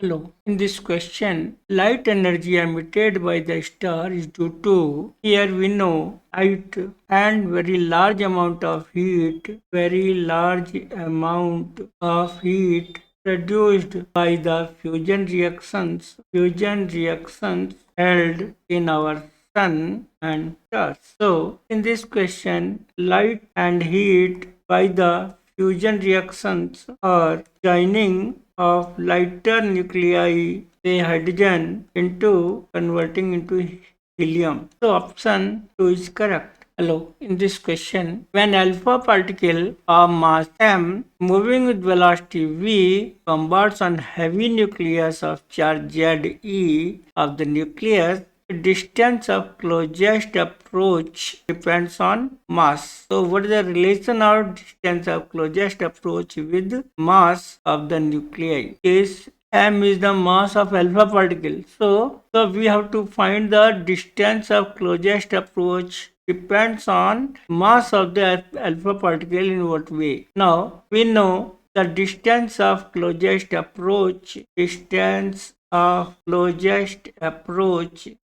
Hello. In this question, light energy emitted by the star is due to, here we know, light and very large amount of heat, produced by the fusion reactions held in our sun and stars. So, in this question, light and heat by the fusion reactions or joining of lighter nuclei, say hydrogen, into converting into helium. So option 2 is correct. Hello, in this question, when alpha particle of mass m moving with velocity v bombards on heavy nucleus of charge Ze of the nucleus, distance of closest approach depends on mass. So what is the relation of distance of closest approach with mass of the nuclei? Is m is the mass of alpha particle. So we have to find the distance of closest approach depends on mass of the alpha particle in what way. Now we know the distance of closest approach,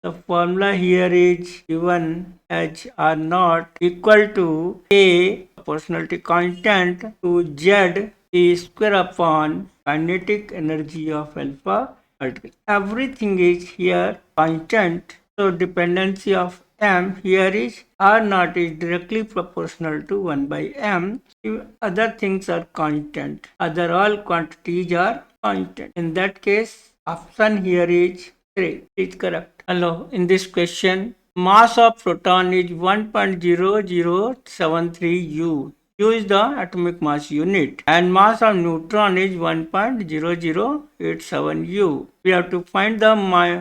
the formula here is given as R naught equal to A proportionality constant to Z E square upon kinetic energy of alpha particle. Everything is here constant. So dependency of m here is R naught is directly proportional to 1 by m. If other things are constant. Other all quantities are constant. In that case, option here is 3 is correct. Hello, in this question, mass of proton is 1.0073 U. U is the atomic mass unit and mass of neutron is 1.0087 U. We have to find the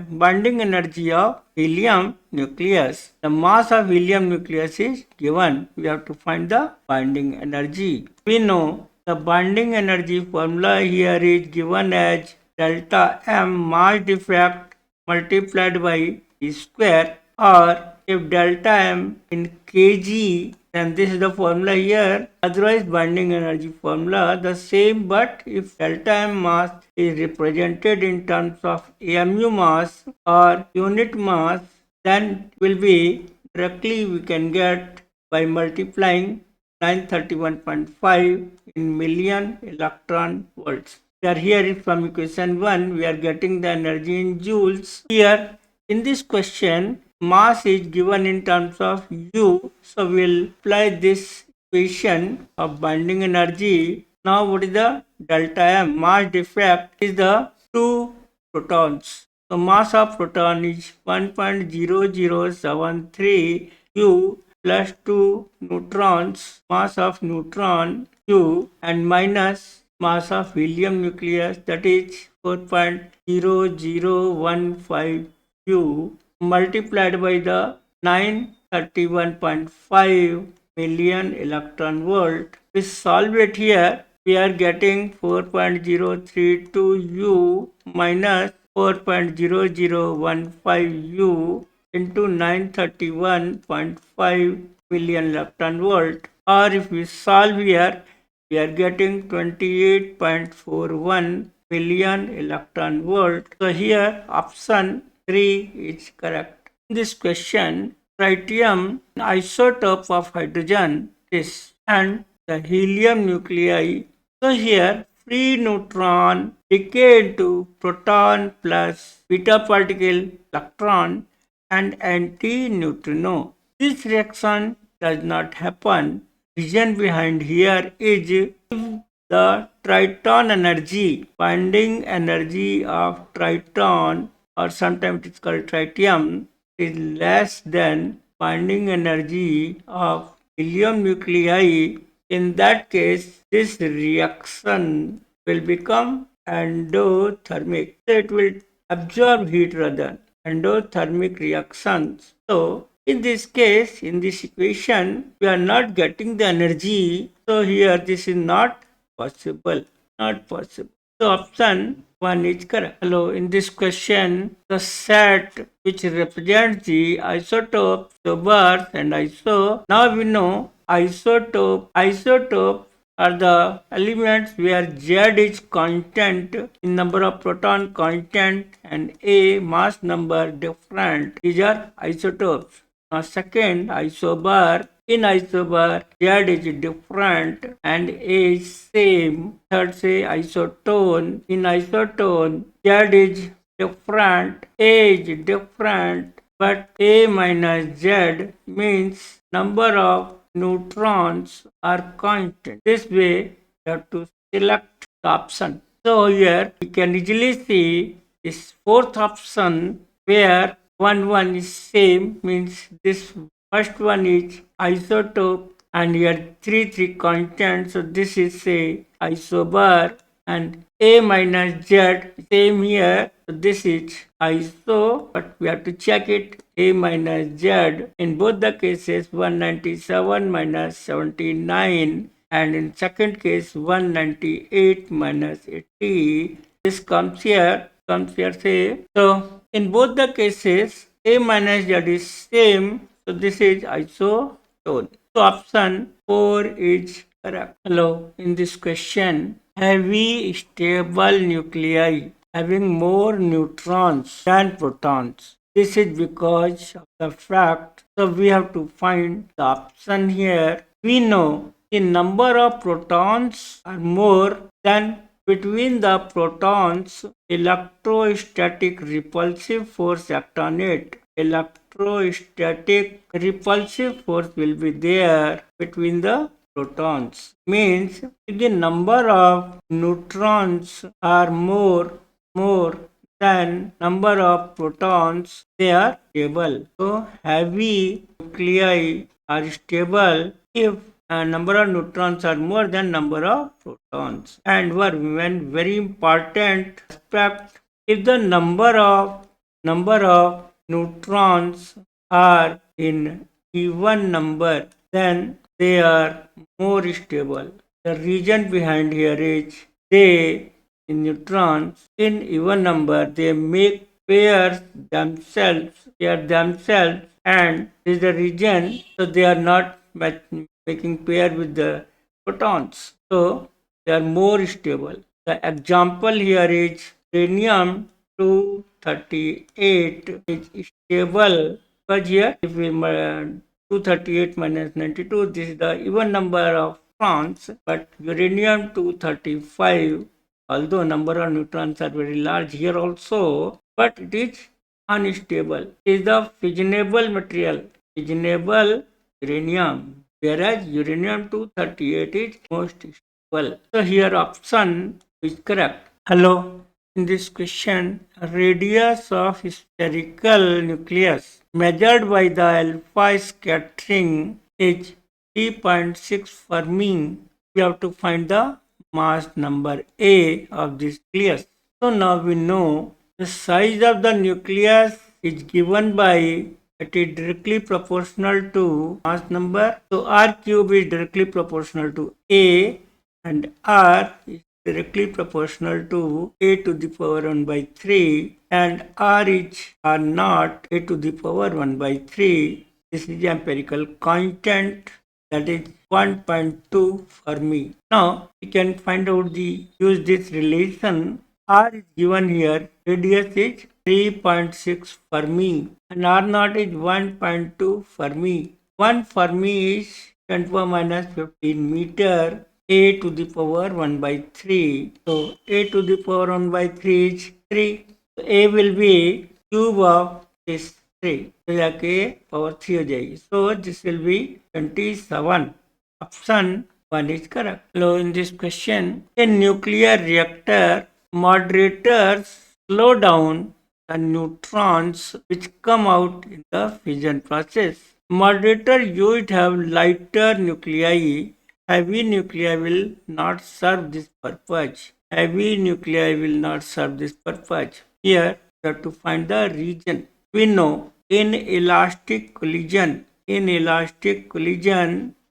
bonding energy of helium nucleus. The mass of helium nucleus is given. We have to find the bonding energy. We know the bonding energy formula here is given as delta M mass defect multiplied by E square, or if delta M in kg, then this is the formula here. Otherwise bonding energy formula the same, but if delta M mass is represented in terms of AMU mass or unit mass, then will be directly we can get by multiplying 931.5 in million electron volts. Here from equation 1 we are getting the energy in joules. Here in this question mass is given in terms of U, so we will apply this equation of bonding energy. Now what is the delta M? Mass defect is the 2 protons. So mass of proton is 1.0073 U plus 2 neutrons, mass of neutron U, and minus mass of helium nucleus, that is 4.0015 U, multiplied by the 931.5 million electron volt. We solve it here. We are getting 4.032 U minus 4.0015 U into 931.5 million electron volt. Or if we solve here, we are getting 28.41 million electron volt. So here option 3 is correct. In this question, tritium, isotope of hydrogen, is and the helium nuclei. So here free neutron decay into proton plus beta particle electron and anti-neutrino. This reaction does not happen. Reason behind here is if the Triton energy, bonding energy of Triton, or sometimes it is called tritium, is less than bonding energy of helium nuclei. In that case, this reaction will become endothermic. So it will absorb heat rather, endothermic reactions. So in this case, in this equation, we are not getting the energy. So here this is not possible. Not possible. So option 1 is correct. Hello, in this question, the set which represents the isotope, isobars and iso. Now we know isotope are the elements where Z is constant in number of proton constant and A mass number different. These are isotopes. Now second, isobar. In isobar, Z is different and A is same. Third, say isotone. In isotone, Z is different, A is different, but A minus Z means number of neutrons are constant. This way, you have to select the option. So here we can easily see this fourth option where one is same, means this first one is isotope and here three constants. So this is say isobar and A minus Z same here. So this is iso, but we have to check it. A minus Z in both the cases 197 minus 79 and in second case 198 minus 80. This comes here say. So in both the cases A minus Z is same. So this is isotone. So option 4 is correct. Hello, in this question, heavy stable nuclei having more neutrons than protons. This is because of the fact, so we have to find the option here. We know the number of protons are more than between the protons electrostatic repulsive force act on it. Electrostatic repulsive force will be there between the protons. Means if the number of neutrons are more than number of protons, they are stable. So heavy nuclei are stable if number of neutrons are more than number of protons. And one very important aspect, if the number of neutrons are in even number, then they are more stable. The reason behind here is they in neutrons in even number they make pairs themselves, and this is the reason, so they are not making pair with the protons, so they are more stable. The example here is uranium 238 is stable, but here if we 238 minus 92, this is the even number of protons, but uranium 235, although number of neutrons are very large here also, but it is unstable. It is the fissionable material, fissionable uranium, whereas uranium 238 is most stable. So here option is correct. Hello. In this question, radius of spherical nucleus measured by the alpha scattering is 3.6 Fermi. We have to find the mass number A of this nucleus. So now we know the size of the nucleus is given by, it is directly proportional to mass number. So R cube is directly proportional to A and R is directly proportional to A to the power 1 by 3 and R is R naught A to the power 1 by 3. This is the empirical constant, that is 1.2 Fermi. Now we can find out use this relation. R is given here, radius is 3.6 Fermi and R naught is 1.2 Fermi. 1 Fermi is 10 to the power minus 15 meter. A to the power 1 by 3. So A to the power 1 by 3 is 3. So A will be cube of this 3. So जाके power 3 हो जाएगी. So this will be 27. Option 1 is correct. So in this question, in nuclear reactor, moderators slow down the neutrons which come out in the fission process. Moderator used have lighter nuclei. Heavy nuclei will not serve this purpose. Heavy nuclei will not serve this purpose. Here, we have to find the region. We know in elastic collision,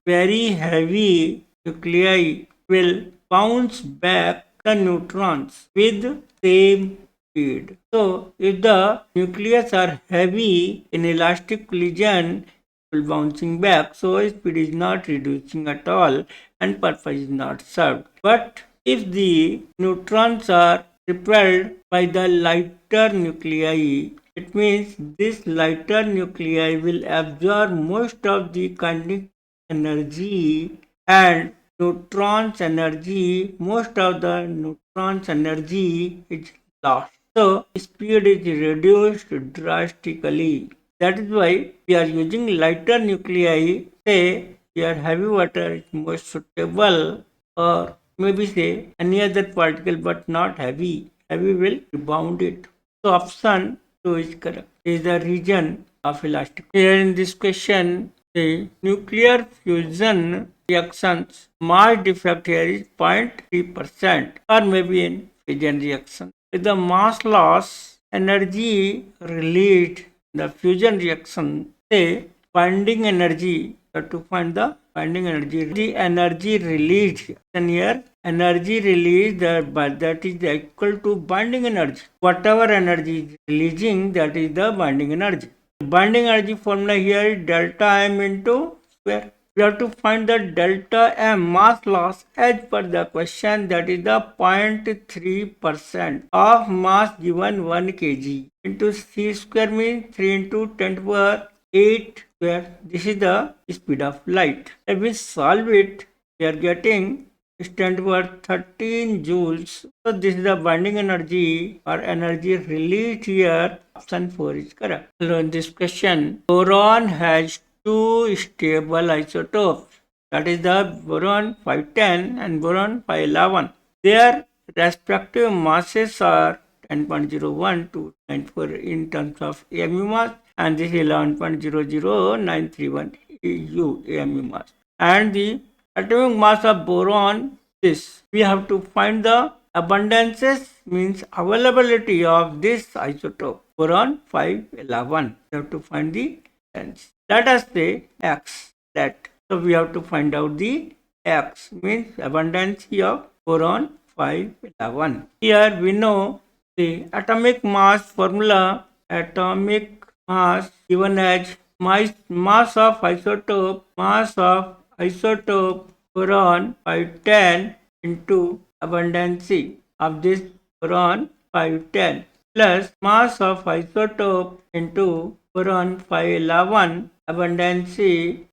very heavy nuclei will bounce back the neutrons with same speed. So, if the nucleus are heavy in elastic collision, bouncing back, so speed is not reducing at all. and purpose is not served. But if the neutrons are repelled by the lighter nuclei, it means this lighter nuclei will absorb most of the kinetic energy, and neutrons energy, most of the neutrons energy is lost. So speed is reduced drastically. That is why we are using lighter nuclei. Say here heavy water is most suitable, or maybe say any other particle but not heavy. Heavy will rebound it. So option 2 is correct. Is the region of elastic. Here in this question, the nuclear fusion reactions mass defect here is 0.3%, or maybe in fission reaction. With the mass loss, energy released in the fusion reaction, say binding energy, you have to find the binding energy. The energy released, and here energy released that is equal to binding energy. Whatever energy is releasing, that is the binding energy. Binding energy formula here is delta m into square. We have to find the delta m mass loss as per the question, that is the 0.3% of mass given 1 kg into c square means 3 into 10 to the power 8 square. This is the speed of light. If we solve it, we are getting stand for 13 joules. So this is the binding energy or energy released here. Option 4 is correct. So in this question, boron has two stable isotopes. That is the boron 510 and boron 511. Their respective masses are 10.01 to 94 in terms of AMU mass, and this is 11.00931 U AMU mass. And the atomic mass of boron, this we have to find the abundances, means availability of this isotope boron 511. We have to find the abundance. Let us say X. So we have to find out the X, means abundance of boron 511. Here we know the atomic mass formula. Atomic mass given as mass of isotope boron 510 into abundance of this boron 510 plus mass of isotope into boron 511 abundance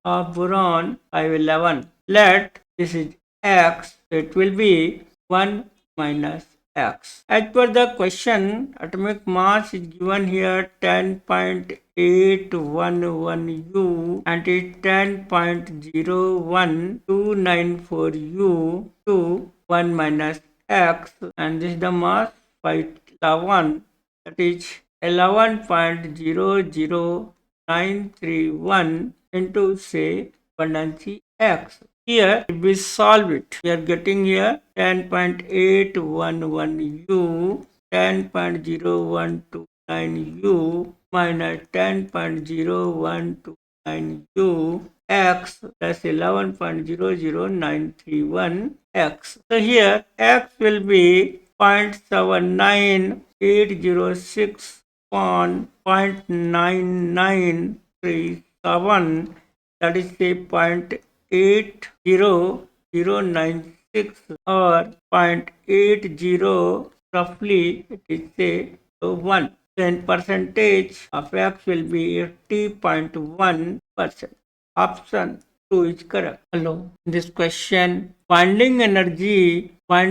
of boron 511. Let this is X, so it will be 1 minus X. As per the question, atomic mass is given here 10.811 U and it 10.01294 U to 1 minus X, and this is the mass 511, that is 11.00931 into say abundance X. Here, if we solve it, we are getting here 10.811 U, 10.0129 U minus 10.0129 U X plus 11.00931 X. So here X will be 0.79806.0.9937, that is say 0.80096 or 0.80 roughly, it is say 1. Then percentage of X will be 80.1%. Option 2 is correct. Hello. This question, binding energy per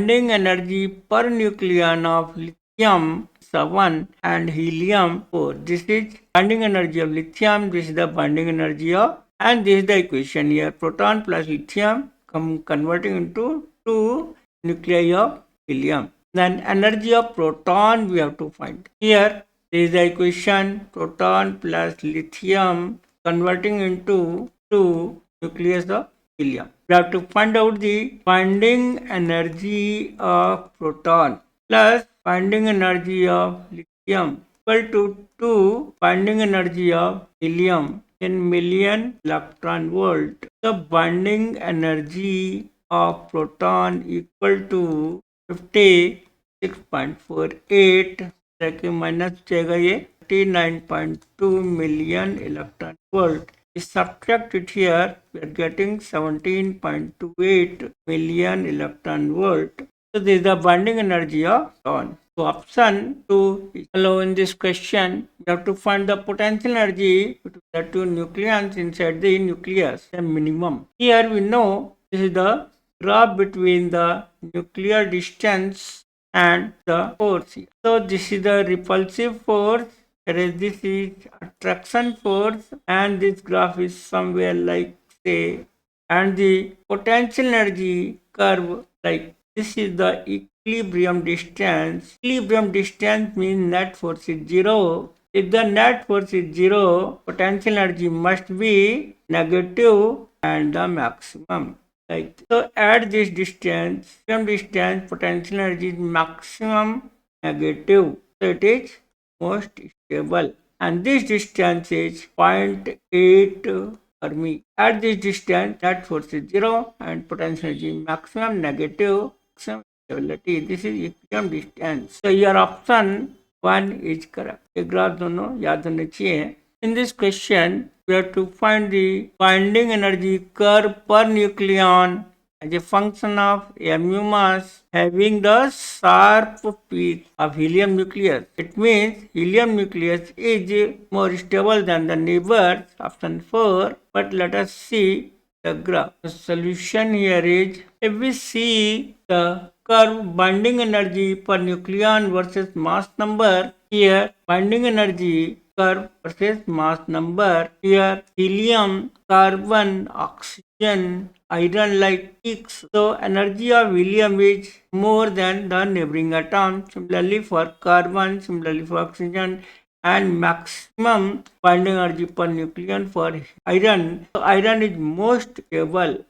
nucleon of lithium 7 and helium 4. This is binding energy of lithium, this is the binding energy of, and this is the equation here, proton plus lithium converting into 2 nuclei of helium. Then energy of proton we have to find. Here this is the equation, proton plus lithium converting into 2 nucleus of helium. We have to find out the binding energy of proton plus binding energy of lithium equal to 2 binding energy of helium in million electron volt. The binding energy of proton equal to 56.48 minus 39.2 million electron volt we subtract it here, we are getting 17.28 million electron volt. So this is the bonding energy of proton. So option 2 is below. In this question, you have to find the potential energy between the two nucleons inside the nucleus, the minimum. Here we know this is the graph between the nuclear distance and the force. So this is the repulsive force, whereas this is attraction force, and this graph is somewhere like say, and the potential energy curve like this is the equilibrium distance. Equilibrium distance means net force is 0. If the net force is 0, potential energy must be negative and the maximum. Like so, at this distance, potential energy is maximum negative. So it is most stable. And this distance is 0.8 Fermi. At this distance, net force is 0 and potential energy maximum negative, maximum stability. This is equilibrium distance. So your option 1 is correct. ये graph दोनों याद होने चाहिए. In this question, we have to find the binding energy curve per nucleon as a function of mu mass having the sharp peak of helium nucleus. It means helium nucleus is more stable than the neighbors, option 4. But let us see the graph. The solution here is, if we see the curve binding energy per nucleon versus mass number, here binding energy curve versus mass number, here helium, carbon, oxygen, iron like peaks. So energy of helium is more than the neighboring atom. Similarly for carbon, similarly for oxygen, and maximum binding energy per nucleon for iron. So iron is most stable.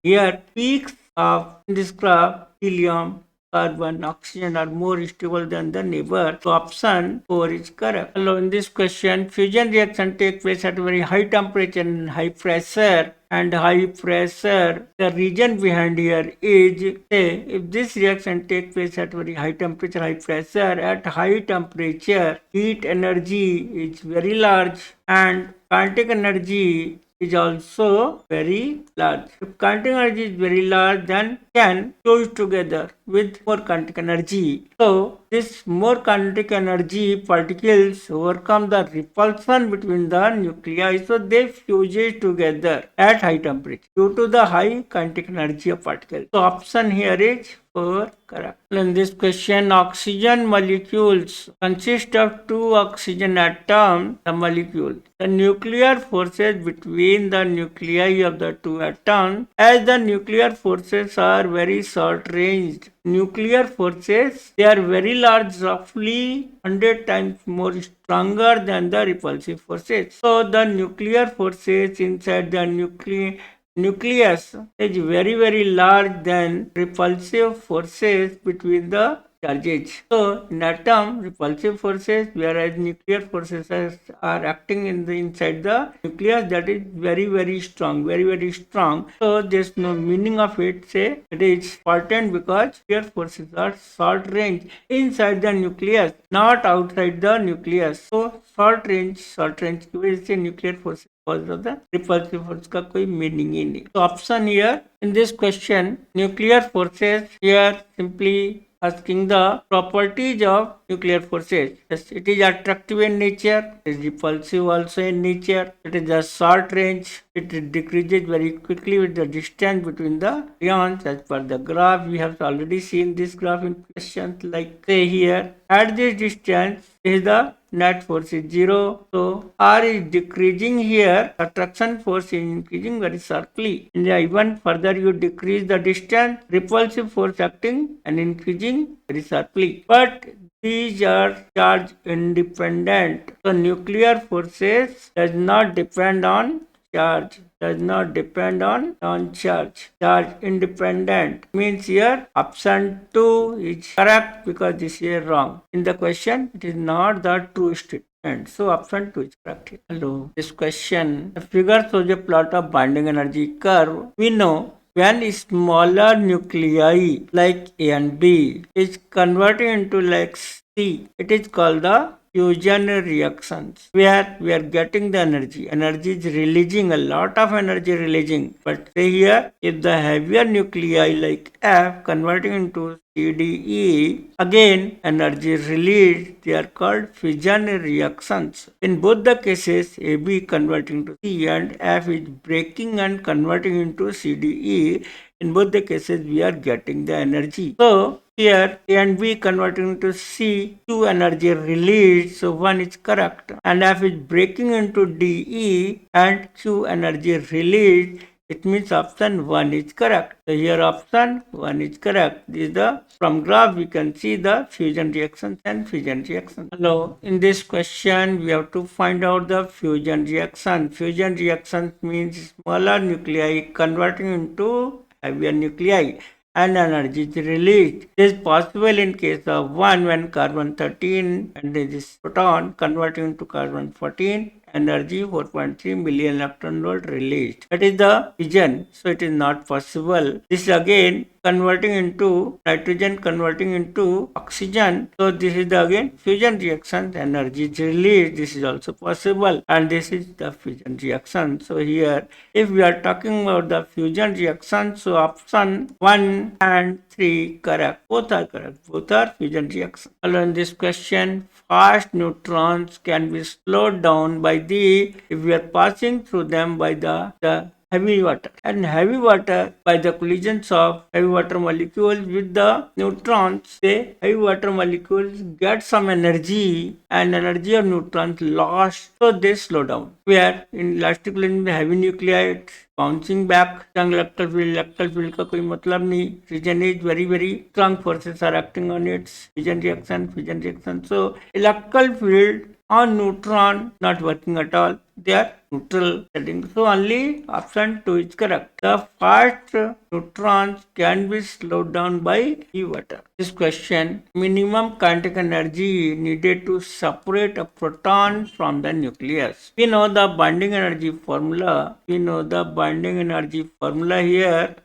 Here peaks of this graph, helium, carbon, oxygen are more stable than the neighbor. So option 4 is correct. Hello, in this question, fusion reaction takes place at very high temperature and high pressure. And high pressure, the region behind here is, say, if this reaction takes place at very high temperature, high pressure, at high temperature, heat energy is very large and kinetic energy is also very large. If kinetic energy is very large, then can fuse together with more kinetic energy. So this more kinetic energy particles overcome the repulsion between the nuclei, so they fuse together at high temperature due to the high kinetic energy of particles. So option here is 4 correct. In this question, oxygen molecules consist of 2 oxygen atoms, the molecule. The nuclear forces between the nuclei of the 2 atoms, as the nuclear forces are very short ranged. Nuclear forces, they are very large, roughly 100 times more stronger than the repulsive forces. So the nuclear forces inside the nucleus is very large than repulsive forces between the charges. So in atom, repulsive forces, whereas nuclear forces are acting in the inside the nucleus, that is very strong, very strong. So there's no meaning of it. Say it is important because nuclear forces are short range inside the nucleus, not outside the nucleus. So short range की वजह से nuclear forces because of the repulsive force का कोई meaning ही नहीं. So option here in this question, nuclear forces, here simply asking the properties of nuclear forces. Yes, it is attractive in nature, it is repulsive also in nature, it is a short range, it decreases very quickly with the distance between the ions. As per the graph, we have already seen this graph in questions like say here, at this distance is the net force is 0. So R is decreasing here, attraction force is increasing very sharply. And even further you decrease the distance, repulsive force acting and increasing very sharply. But these are charge independent. So nuclear forces does not depend on charge, does not depend on charge. Charge independent means here option 2 is correct because this is wrong. In the question, it is not the true statement. So option 2 is correct. Hello. This question, the figure shows a plot of binding energy curve. We know when smaller nuclei like A and B is converted into like C, it is called the fusion reactions where we are getting the energy. Energy is releasing, a lot of energy releasing. But say here, if the heavier nuclei like F converting into CDE, again energy released, they are called fission reactions. In both the cases, AB converting to C and F is breaking and converting into CDE. In both the cases, we are getting the energy. So, here A and B converting into C, 2 energy released, so 1 is correct. And F is breaking into DE and Q energy released. It means option 1 is correct. So here option 1 is correct. This is the, from graph we can see the fusion reactions and fission reactions. Hello, in this question we have to find out the fusion reaction. Fusion reactions means smaller nuclei converting into heavier nuclei and energy is released. This is possible in case of 1 when carbon 13 and this proton converting into carbon 14, energy 4.3 million electron volt released. That is the fission, so it is not possible. This is again converting into nitrogen converting into oxygen. So this is the again fusion reaction, energy is released. This is also possible, and this is the fission reaction. So here if we are talking about the fusion reaction, so option 1 and 3 correct. Both are correct. Both are fusion reaction. In this question, fast neutrons can be slowed down by the, if we are passing through them by the heavy water, and heavy water by the collisions of heavy water molecules with the neutrons, the heavy water molecules get some energy and energy of neutrons lost, so they slow down. Where in elastic collision with heavy nuclei bouncing back, strong electrical field का कोई मतलब नहीं. Region is very strong forces are acting on its fission reaction. So electrical field on neutron not working at all. They are neutral setting. So only option 2 is correct. The fast neutrons can be slowed down by water. This question, minimum kinetic energy needed to separate a proton from the nucleus. We know the binding energy formula. Here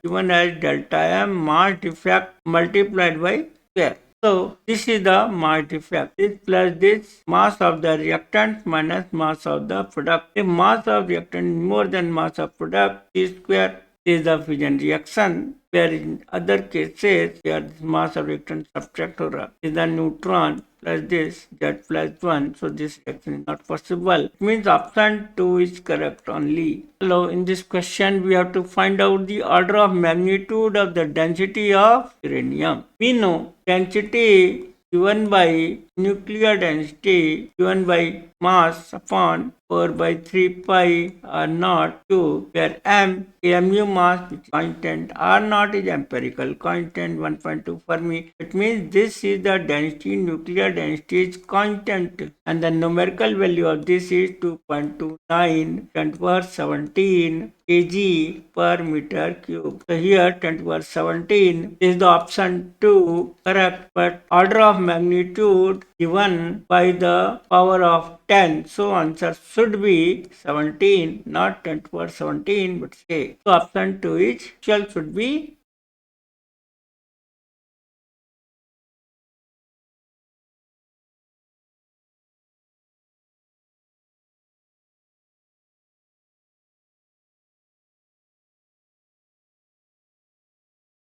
given as delta M mass defect multiplied by square. So this is the mass defect. This plus this mass of the reactant minus mass of the product. If mass of reactant is more than mass of product, T square is the fission reaction. Where in other cases, where mass of reactant subtract is the neutron plus this, Z plus 1. So this reaction is not possible. It means option 2 is correct only. Hello, in this question, we have to find out the order of magnitude of the density of uranium. We know density given by nuclear density given by mass upon 4 by 3 pi R naught Q, where M mu mass is constant, R naught is empirical constant 1.2 Fermi. It means this is the density, nuclear density is constant, and the numerical value of this is 2.29 10 to the power 17 kg per meter cube. So here 10 to the power 17 is the option 2 correct, but order of magnitude given by the power of 10. So answer should be 17, not 10 to the power 17, but say. So option 2 is should be